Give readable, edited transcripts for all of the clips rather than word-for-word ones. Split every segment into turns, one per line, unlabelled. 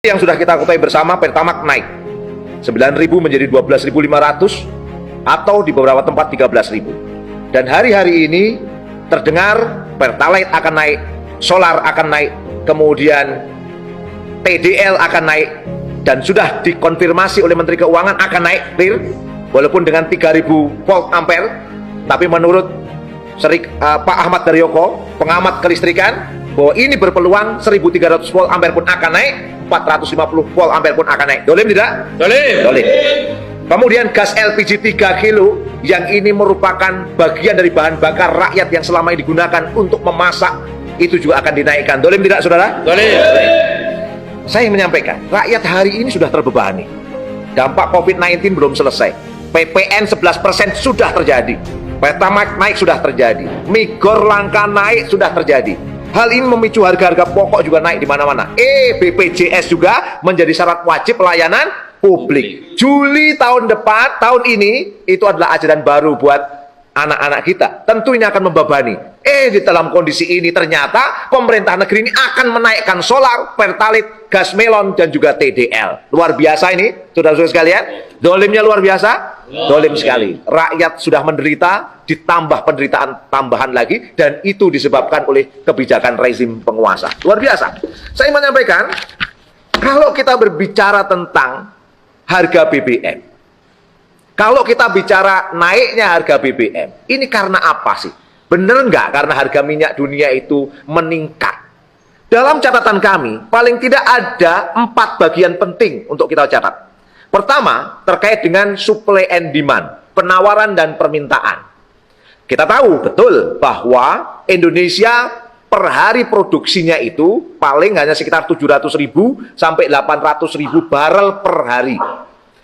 Yang sudah kita ketahui bersama, Pertamax naik 9.000 menjadi 12.500 atau di beberapa tempat 13.000. Dan hari-hari ini terdengar Pertalite akan naik, solar akan naik, kemudian TDL akan naik, dan sudah dikonfirmasi oleh Menteri Keuangan akan naik clear, walaupun dengan 3.000 volt ampere. Tapi menurut Pak Ahmad Daryoko, pengamat kelistrikan, bahwa ini berpeluang 1.300 volt ampere pun akan naik, 450 volt ampere pun akan naik. Dolim tidak? Dolim. Dolim. Kemudian gas LPG 3 kilo yang ini merupakan bagian dari bahan bakar rakyat yang selama ini digunakan untuk memasak, itu juga akan dinaikkan. Dolim tidak, saudara? Dolim. Saya menyampaikan, rakyat hari ini sudah terbebani. Dampak COVID-19 belum selesai. PPN 11% sudah terjadi. Pertamax naik sudah terjadi. Migor langka naik sudah terjadi. Hal ini memicu harga-harga pokok juga naik di mana-mana. BPJS juga menjadi syarat wajib pelayanan publik. Juli tahun depan, tahun ini, itu adalah ajaran baru buat anak-anak kita. Tentu ini akan membebani. Di dalam kondisi ini ternyata pemerintah negeri ini akan menaikkan solar, pertalite, gas melon, dan juga TDL. Luar biasa ini, saudara-saudara sekalian. Dolimnya luar biasa. Dolim sekali. Rakyat sudah menderita, ditambah penderitaan tambahan lagi, dan itu disebabkan oleh kebijakan rezim penguasa. Luar biasa. Saya menyampaikan, kalau kita berbicara tentang harga BBM, kalau kita bicara naiknya harga BBM, ini karena apa sih? Bener nggak karena harga minyak dunia itu meningkat? Dalam catatan kami, paling tidak ada 4 bagian penting untuk kita catat. Pertama, terkait dengan supply and demand, penawaran dan permintaan. Kita tahu betul bahwa Indonesia per hari produksinya itu paling hanya sekitar 700.000 sampai 800.000 barel per hari.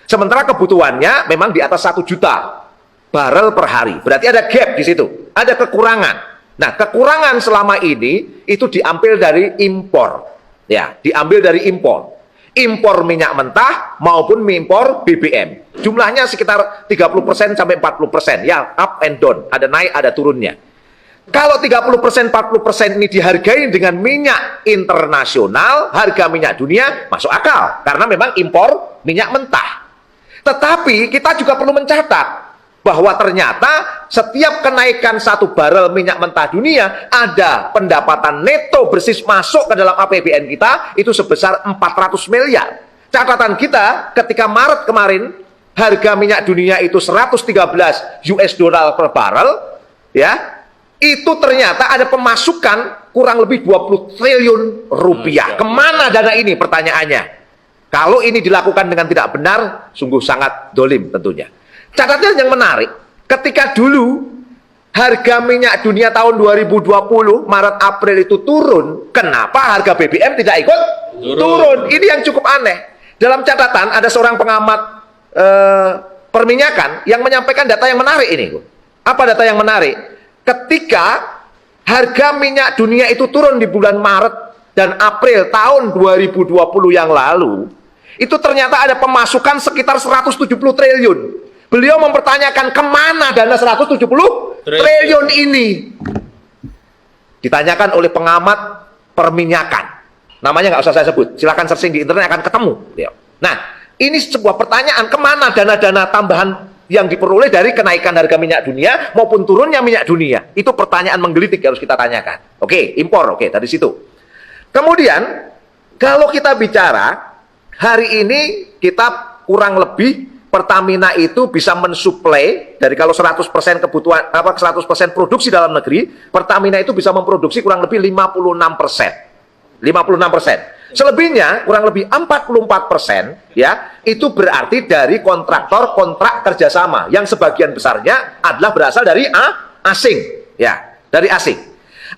Sementara kebutuhannya memang di atas 1 juta barel per hari. Berarti ada gap di situ, ada kekurangan. Nah, kekurangan selama ini itu diambil dari impor. Ya, diambil dari impor. Impor minyak mentah maupun impor BBM. Jumlahnya sekitar 30% sampai 40%. Ya, up and down, ada naik, ada turunnya. Kalau 30%, 40% ini dihargai dengan minyak internasional, harga minyak dunia masuk akal. Karena memang impor minyak mentah. Tetapi kita juga perlu mencatat bahwa ternyata setiap kenaikan 1 barel minyak mentah dunia, ada pendapatan neto bersih masuk ke dalam APBN kita itu sebesar 400 miliar. Catatan kita ketika Maret kemarin harga minyak dunia itu 113 US dollar per barel, ya, itu ternyata ada pemasukan kurang lebih 20 triliun rupiah. Kemana dana ini, pertanyaannya? Kalau ini dilakukan dengan tidak benar, sungguh sangat dolim tentunya. Catatan yang menarik, ketika dulu harga minyak dunia tahun 2020, Maret April itu turun, kenapa harga BBM tidak ikut turun? Ini yang cukup aneh. Dalam catatan ada seorang pengamat perminyakan yang menyampaikan data yang menarik ini. Apa data yang menarik? Ketika harga minyak dunia itu turun di bulan Maret dan April tahun 2020 yang lalu, itu ternyata ada pemasukan sekitar 170 triliun. Beliau mempertanyakan kemana dana 170 triliun ini. Ditanyakan oleh pengamat perminyakan. Namanya nggak usah saya sebut. Silahkan searching di internet akan ketemu. Nah, ini sebuah pertanyaan, kemana dana-dana tambahan yang diperoleh dari kenaikan harga minyak dunia maupun turunnya minyak dunia? Itu pertanyaan menggelitik harus kita tanyakan. Oke, impor. Oke, dari situ. Kemudian, kalau kita bicara, hari ini kita kurang lebih Pertamina itu bisa mensuplai dari kalau 100% kebutuhan 100% produksi dalam negeri, Pertamina itu bisa memproduksi kurang lebih 56%. 56%. Selebihnya kurang lebih 44%, ya, itu berarti dari kontraktor kontrak kerjasama yang sebagian besarnya adalah berasal dari asing, ya, dari asing.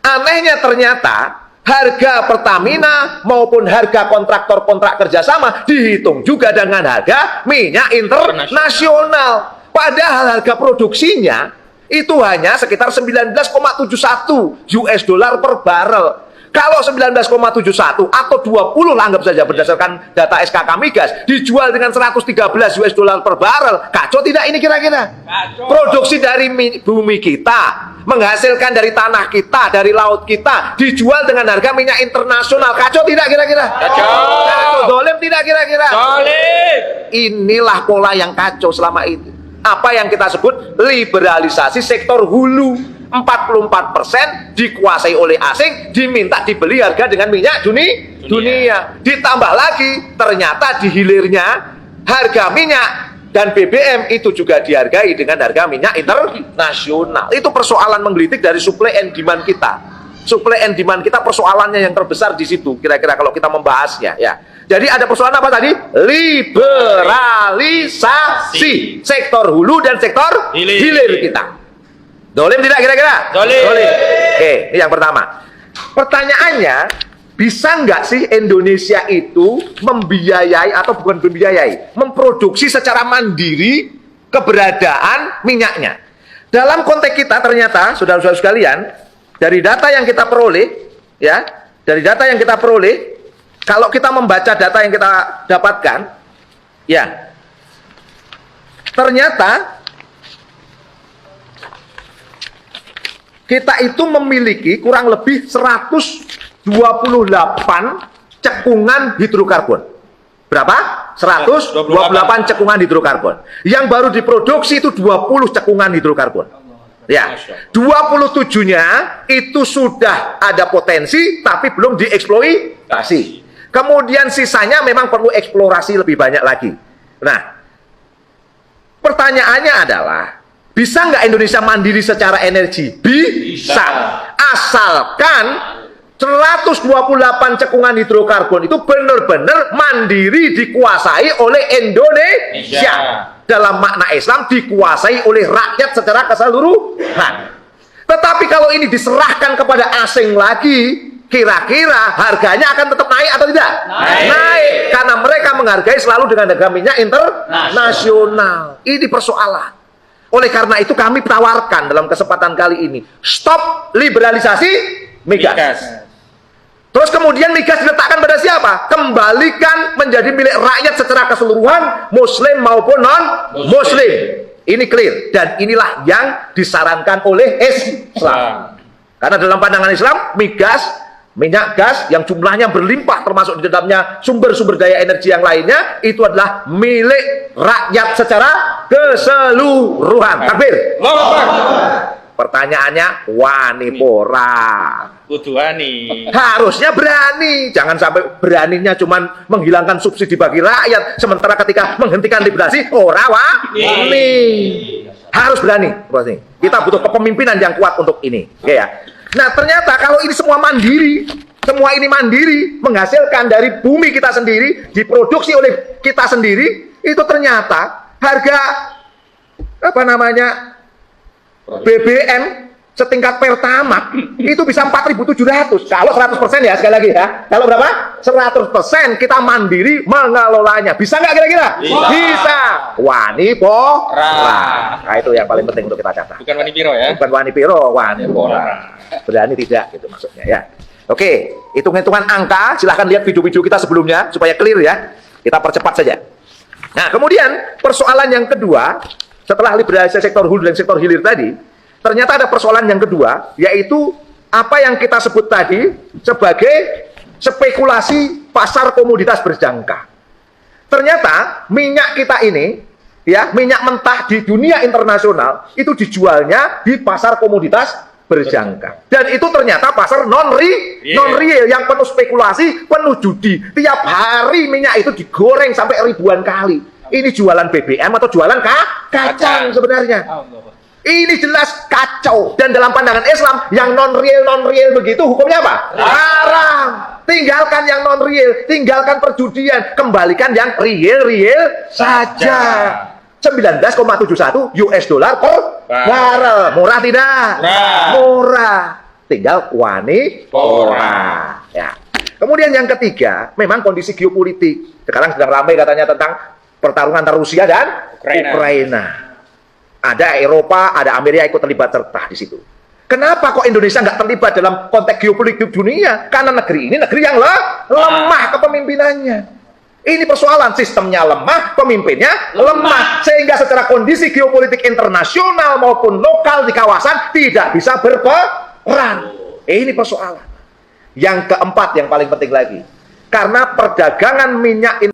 Anehnya ternyata harga Pertamina maupun harga kontraktor kontrak kerjasama dihitung juga dengan harga minyak internasional. Padahal harga produksinya itu hanya sekitar 19,71 US dollar per barel. Kalau 19,71 atau 20 lah anggap saja berdasarkan data SKK Migas dijual dengan 113 US dollar per barel, kacau tidak ini kira-kira? Produksi dari bumi kita, menghasilkan dari tanah kita, dari laut kita, dijual dengan harga minyak internasional, kacau tidak kira-kira? Kacau. Dolim tidak kira-kira?
Solid.
Inilah pola yang kacau selama ini. Apa yang kita sebut liberalisasi sektor hulu. 44% dikuasai oleh asing, diminta dibeli harga dengan minyak dunia. Ditambah lagi, ternyata di hilirnya harga minyak dan BBM itu juga dihargai dengan harga minyak internasional. Itu persoalan menggelitik dari supply and demand kita. Supply and demand kita persoalannya yang terbesar di situ. Kira-kira kalau kita membahasnya, ya. Jadi ada persoalan apa tadi? Liberalisasi sektor hulu dan sektor hilir kita. Dolim tidak kira-kira?
Dolim.
Oke, ini yang pertama. Pertanyaannya, bisa nggak sih Indonesia itu membiayai atau bukan membiayai, memproduksi secara mandiri keberadaan minyaknya? Dalam konteks kita ternyata, saudara-saudara sekalian, dari data yang kita peroleh, ya, dari data yang kita peroleh, kalau kita membaca data yang kita dapatkan, ya, ternyata kita itu memiliki kurang lebih 128 cekungan hidrokarbon. Berapa? 128 cekungan hidrokarbon. Yang baru diproduksi itu 20 cekungan hidrokarbon. Ya, 27-nya itu sudah ada potensi tapi belum dieksploitasi. Kemudian sisanya memang perlu eksplorasi lebih banyak lagi. Nah, pertanyaannya adalah, bisa nggak Indonesia mandiri secara energi? Bisa. Asalkan 128 cekungan hidrokarbon itu benar-benar mandiri dikuasai oleh Indonesia. Dalam makna Islam dikuasai oleh rakyat secara keseluruhan. Tetapi kalau ini diserahkan kepada asing lagi, kira-kira harganya akan tetap naik atau tidak? Naik. Karena mereka menghargai selalu dengan harga minyak internasional. Ini persoalan. Oleh karena itu kami tawarkan dalam kesempatan kali ini, stop liberalisasi migas. Terus kemudian migas diletakkan pada siapa? Kembalikan menjadi milik rakyat secara keseluruhan, muslim maupun non-muslim. Ini clear. Dan inilah yang disarankan oleh Islam. Karena dalam pandangan Islam, minyak gas yang jumlahnya berlimpah termasuk di dalamnya sumber-sumber daya energi yang lainnya itu adalah milik rakyat secara keseluruhan. Takbir. Pertanyaannya, wani pora?
Kudu wani.
Harusnya berani. Jangan sampai beraninya cuman menghilangkan subsidi bagi rakyat, sementara ketika menghentikan liberalisasi ora wani. Harus berani. Kita butuh kepemimpinan yang kuat untuk ini. Oke ya. Nah, ternyata kalau ini semua mandiri, semua ini mandiri, menghasilkan dari bumi kita sendiri, diproduksi oleh kita sendiri, itu ternyata harga BBM setingkat Pertamax itu bisa 4.700 kalau 100% ya, sekali lagi ya. Kalau berapa? 100% kita mandiri mengelolanya. Bisa nggak kira-kira? Bisa. Wani pora. Nah, itu yang paling penting untuk kita catat.
Bukan wani piro ya?
Bukan wani piro, wani pora. Berani tidak gitu maksudnya ya. Oke, hitung-hitungan angka, silahkan lihat video-video kita sebelumnya supaya clear ya. Kita percepat saja. Nah, kemudian persoalan yang kedua, setelah liberalisasi sektor hulu dan sektor hilir tadi, ternyata ada persoalan yang kedua, yaitu apa yang kita sebut tadi sebagai spekulasi pasar komoditas berjangka. Ternyata minyak kita ini, ya, minyak mentah di dunia internasional itu dijualnya di pasar komoditas berjangka. Dan itu ternyata pasar non-real yang penuh spekulasi, penuh judi. Tiap hari minyak itu digoreng sampai ribuan kali. Ini jualan BBM atau jualan kacang sebenarnya. Ini jelas kacau. Dan dalam pandangan Islam, yang non-real begitu hukumnya apa? Haram. Tinggalkan yang non-real, tinggalkan perjudian, kembalikan yang real saja. 19,71 US dollar per barrel. Murah tidak? Murah. Tinggal wani pora. Ya. Kemudian yang ketiga, memang kondisi geopolitik. Sekarang sedang ramai katanya tentang pertarungan antara Rusia dan Ukraina. Ada Eropa, ada Amerika ikut terlibat serta di situ. Kenapa kok Indonesia nggak terlibat dalam konteks geopolitik dunia? Karena negeri ini negeri yang lemah kepemimpinannya. Ini persoalan, sistemnya lemah, pemimpinnya lemah, sehingga secara kondisi geopolitik internasional maupun lokal di kawasan tidak bisa berperan. Ini persoalan. Yang keempat yang paling penting lagi, karena perdagangan minyak